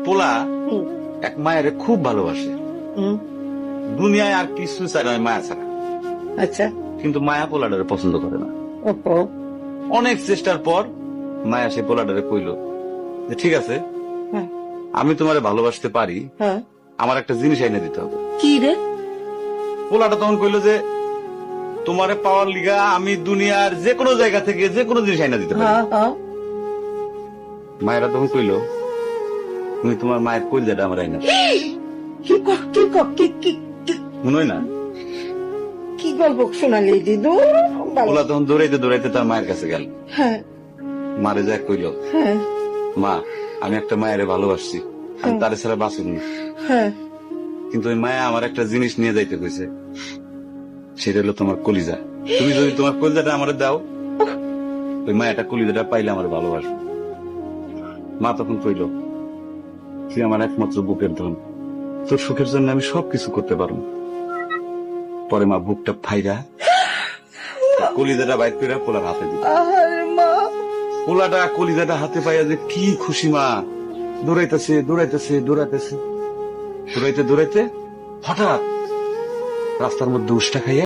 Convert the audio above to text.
পোলা হুম, এক মায়ের খুব ভালোবাসে, হুম, দুনিয়ায় আর কিছু চায় না মায়া ছাড়া। আচ্ছা। কিন্তু মায়া পোলাডারে পছন্দ করে না। ওহো। অনেক চেষ্টার পর মায়া সে পোলাডারে কইল যে ঠিক আছে, হ্যাঁ, আমি তোমারে ভালোবাসতে পারি, হ্যাঁ। আমার একটা জিনিস এনে দিতে হবে। কি রে? পোলাটা তখন কইল যে তোমারে পাওয়ার লিগা আমি দুনিয়ার যে কোনো জায়গা থেকে যে কোনো জিনিস এনে দিতে পারি। হ্যাঁ, হ্যাঁ। মায়েরা তখন কইল তুমি তোমার মায়ের কইলজাটা আমার আইনা দাও। কি ক- কি ক- কি কি- কি- মনে হয় না? কি গল্প শোনালি দিদু? পোলা তখন দৌড়াইতে দৌড়াইতে তার মায়ের কাছে গেল, হ্যাঁ, মারে যা কইল হ্যাঁ, মা আমি একটা মায়েরে ভালোবাসছি, আমি তারে ছাড়া বাঁচুনি, হ্যাঁ। কিন্তু ওই মায়া আমার একটা জিনিস নিয়ে যাইতে কইছে, সেটা হলো তোমার কলিজা। তুমি যদি তোমার কলিজাটা আমারে দাও, ওই মায়াটা কলিজাটা পাইলে আমার ভালোবাসবে। মা তখন কইল তুই আমার একমাত্র বুকের ধন, তোর সুখের জন্য আমি সবকিছু করতে পারবো। পরে মা বুকটা ফাইরা কলিজাটা বাইর করে পোলার হাতে দিল। আহারে মা। পোলাটা কলিজাটা হাতে পাইয়া যে কি খুশি, মা দৌড়াইতেছে দৌড়াইতেছে দৌড়াইতেছে, দৌড়াইতে দৌড়াইতে হঠাৎ রাস্তার মধ্যে উষ্টা খাইয়া